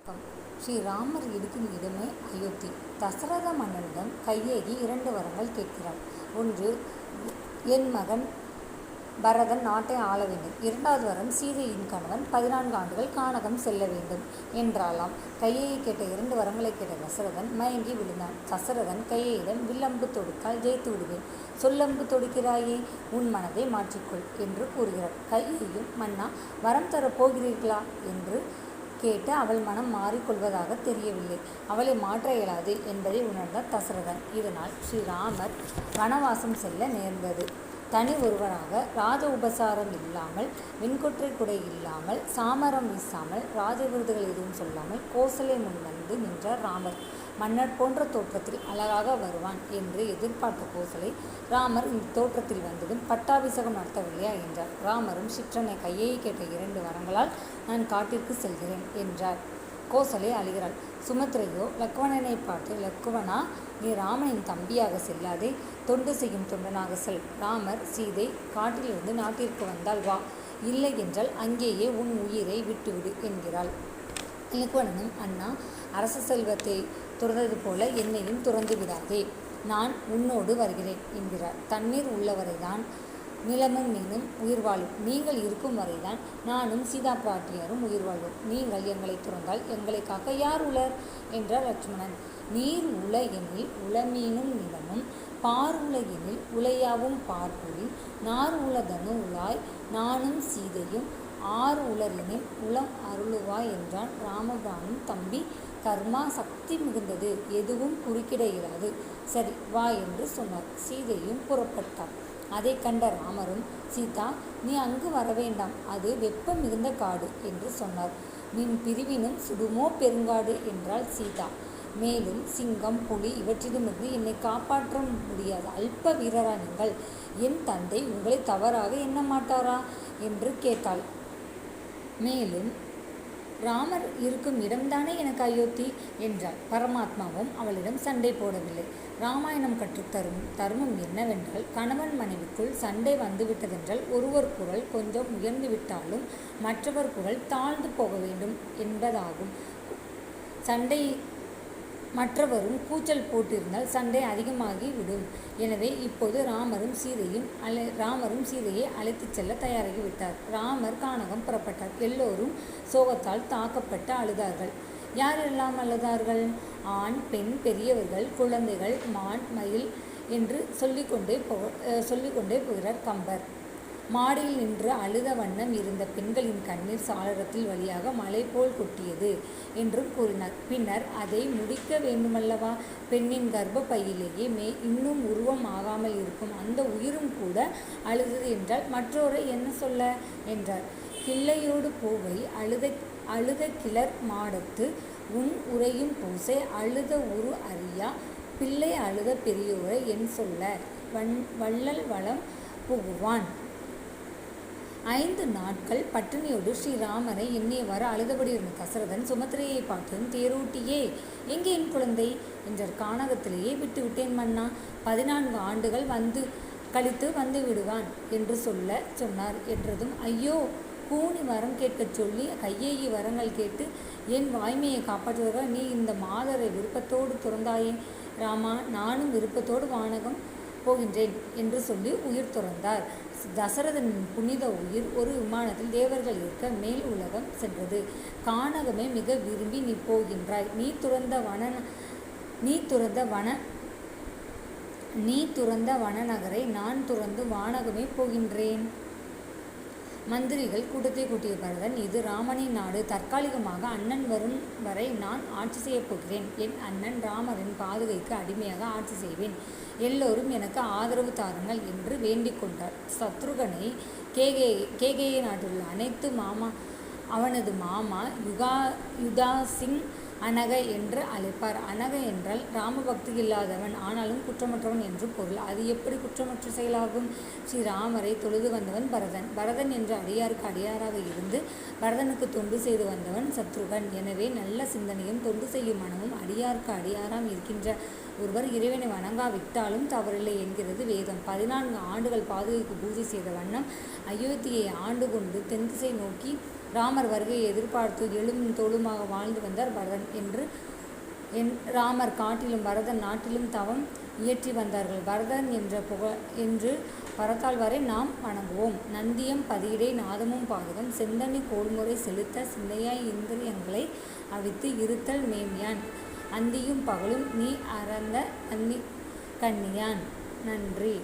ஸ்ரீராமர் இருக்கும் இடமே அயோத்தி. தசரத மன்னனிடம் கைகேயி 2 வரங்கள் கேட்கிறாள். ஒன்று, என் மகன் பரதன் நாட்டை ஆள வேண்டும். 2வது வரம், சீதையின் கணவன் 14 ஆண்டுகள் கானகம் செல்ல வேண்டும் என்றாலாம். கைகேயி கேட்ட 2 வரங்களை கேட்ட தசரதன் மயங்கி விழுந்தான். தசரதன் கைகேயிடம், வில்லம்பு தொடுத்தால் ஜெயித்து விடுவேன், சொல்லம்பு தொடுக்கிறாயே, உன் மனதை மாற்றிக்கொள் என்று கூறுகிறார். கைகேயியும், மன்னா, வரம் தரப் போகிறீர்களா என்று கேட்டு அவள் மனம் மாறிக்கொள்வதாக தெரியவில்லை. அவளை மாற்ற இயலாது என்பதை உணர்ந்த தசரதன். இதனால் ஸ்ரீராமர் வனவாசம் செல்ல நேர்ந்தது. தனி ஒருவராக, ராஜ உபசாரம் இல்லாமல், வெண்கொற்றை குடை இல்லாமல், சாமரம் வீசாமல், ராஜ விருதுகள் எதுவும் சொல்லாமல் கோசலை முன் வந்து நின்றார் ராமர். மன்னர் போன்ற தோற்றத்தில் அழகாக வருவான் என்று எதிர்பார்த்த கோசலை, ராமர் இந்த தோற்றத்தில் வந்ததும் பட்டாபிஷேகம் நடத்தவில்லையா என்றார். ராமரும், சிற்றனை கையை கேட்ட 2 வரங்களால் நான் காட்டிற்கு செல்கிறேன் என்றார். கோசலை அழுகிறாள். சுமித்திரையோ லக்குவணனை பார்த்து, லக்குவனா, நீ ராமனின் தம்பியாக செல்லாதே, தொண்டு செய்யும் தொண்டனாக செல். ராமர், சீதை காட்டிலிருந்து நாட்டிற்கு வந்தால் வா, இல்லை என்றால் அங்கேயே உன் உயிரை விட்டுவிடு என்கிறாள். லக்குவணனும், அண்ணா, அரச செல்வத்தை துறந்தது போல என்னையும் துறந்து விடாதே, நான் உன்னோடு வருகிறேன் என்கிறார். தண்ணீர் உள்ளவரைதான் நிலமும் நீனும் உயிர் வாழும். நீங்கள் இருக்கும் வரைதான் நானும் சீதா பிராட்டியாரும் உயிர் வாழ்வோம். நீங்கள் எங்களை துறந்தால் எங்களை காக்க யார் உளர் என்றார் லட்சுமணன். நீர் உள எனில் உளமீனும் நிலமும், பார் உள எனில் உளையாவும் பார்ப்பொழில், நார் உளதனு உளாய் நானும் சீதையும், ஆறு உளரெனில் உளம் அருளுவாய் என்றான். ராமபிரானும், தம்பி, கர்மா சக்தி மிகுந்தது, எதுவும் குறுக்கிட இயலாது, சரி வா என்று சொன்னார். சீதையும் புறப்பட்டார். அதை கண்ட ராமரும், சீதா, நீ அங்கு வரவேண்டாம், அது வெப்பம் மிகுந்த காடு என்று சொன்னார். நின் பிரிவினும் சுடுமோ பெருங்காடு என்றாள் சீதா. மேலும் சிங்கம், புலி இவற்றிலுமிருந்து என்னை காப்பாற்ற முடியாத அல்ப வீரரா நீங்கள்? என் தந்தை உங்களை தவறாக எண்ண மாட்டாரா என்று கேட்டாள். மேலும், ராமர் இருக்கும் இடம்தானே எனக்கு அயோத்தி என்றாள். பரமாத்மாவும் அவளிடம் சண்டை போடவில்லை. ராமாயணம் கற்றுத்தரும் தர்மம் என்னவென்றால், கணவன் மனைவிக்குள் சண்டை வந்துவிட்டதென்றால் ஒருவர் குரல் கொஞ்சம் உயர்ந்து விட்டாலும் மற்றவர் குரல் தாழ்ந்து போக வேண்டும் என்பதாகும். சண்டை மற்றவரும் கூச்சல் போட்டிருந்தால் சண்டை அதிகமாகி விடும். எனவே இப்போது ராமரும் சீதையை அழைத்துச் செல்ல தயாராகிவிட்டார். ராமர் கானகம் புறப்பட்டார். எல்லோரும் சோகத்தால் தாக்கப்பட்டு அழுதார்கள். யாரெல்லாம் அழுதார்கள்? ஆண், பெண், பெரியவர்கள், குழந்தைகள், மான், மயில் என்று சொல்லிக்கொண்டே போகிறார் கம்பர். மாடியில் நின்று அழுத வண்ணம் இருந்த பெண்களின் கண்ணீர் சாளரத்தில் வழியாக மலை போல் கொட்டியது என்றும் கூறினார். பின்னர், அதை முடிக்க வேண்டுமல்லவா, பெண்ணின் கர்ப்ப பையிலேயே இன்னும் உருவம் ஆகாமல் இருக்கும் அந்த உயிரும் கூட அழுதது என்றால் மற்றோரை என்ன சொல்ல என்றார். கிள்ளையோடு பூவை அழுத கிளர் மாடத்து, உன் உரையும் பூசை அழுத உரு அறியா, பிள்ளை அழுத பெரியோரை என் சொல்ல, வள்ளல் வளம் புகுவான். 5 நாட்கள் பட்டினியோடு ஸ்ரீராமரை எண்ணியவாறு அழுதபடி இருந்த தசரதன் சுமித்திரையை பார்த்ததும், தேரோட்டியே, எங்கே என் குழந்தை என்றார். கானகத்திலேயே விட்டுவிட்டேன் மன்னா, 14 ஆண்டுகள் கழித்து வந்து விடுவான் என்று சொன்னார் என்றதும், ஐயோ, கூனி வரம் கேட்கச் சொல்லி கைகேயி வரங்கள் கேட்டு என் வாய்மையை காப்பாற்றுவதற்காக நீ இந்த மாதரை விருப்பத்தோடு துறந்தாயே ராமா, நானும் விருப்பத்தோடு வானகம் போகின்றேன் என்று சொல்லி உயிர் துறந்தார். தசரதனின் புனித உயிர் ஒரு விமானத்தில் தேவர்கள் இருக்க மேல் உலகம் சென்றது. கானகமே மிக விரும்பி நீ போகின்றாய். நீ துறந்த வனநகரை நான் துறந்து வானகமே போகின்றேன். மந்திரிகள் கூட்டத்தை கூட்டிய பரதன், இது ராமனின் நாடு. தற்காலிகமாக அண்ணன் வரும் வரை நான் ஆட்சி செய்யப் போகிறேன். என் அண்ணன் ராமரின் பாதுகைக்கு அடிமையாக ஆட்சி செய்வேன். எல்லோரும் எனக்கு ஆதரவு தாருங்கள் என்று வேண்டிக் கொண்டார். சத்ருகனை கேகேய நாட்டில் உள்ள அனைத்து அவனது மாமா யுதாசிங் அனக என்று அழைப்பார். அனக என்றால் ராமபக்தி இல்லாதவன், ஆனாலும் குற்றமற்றவன் என்று பொருள். அது எப்படி குற்றமற்ற செயலாகும்? ஸ்ரீராமரை தொழுது வந்தவன் பரதன். பரதன் என்ற அடியாருக்கு அடியாராக இருந்து பரதனுக்கு தொண்டு செய்து வந்தவன் சத்ருகன். எனவே நல்ல சிந்தனையும் தொண்டு செய்யும் மனமும் அடியாருக்கு அடியாராம் இருக்கின்ற ஒருவர் இறைவனை வணங்காவிட்டாலும் தவறில்லை என்கிறது வேதம். 14 ஆண்டுகள் பாதுகைக்கு பூஜை செய்த வண்ணம் அயோத்தியை ஆண்டு கொண்டு தென்திசை நோக்கி ராமர் வருகையை எதிர்பார்த்து எழும் தோளுமாக வாழ்ந்து வந்தார் பரதன் ராமர் காட்டிலும் பரதன் நாட்டிலும் தவம் இயற்றி வந்தார்கள். பரதன் என்று பரத்தாழ்வாரை நாம் வணங்குவோம். நந்தியம் பதியிடை நாதமும் பாதகம் செந்தனி கோள்முறை செலுத்த சிந்தையாய் இந்திரியங்களை அவித்து இருத்தல் மேமியான் அந்தியும் பகலும் நீ அறந்த கன்னியான். நன்றி.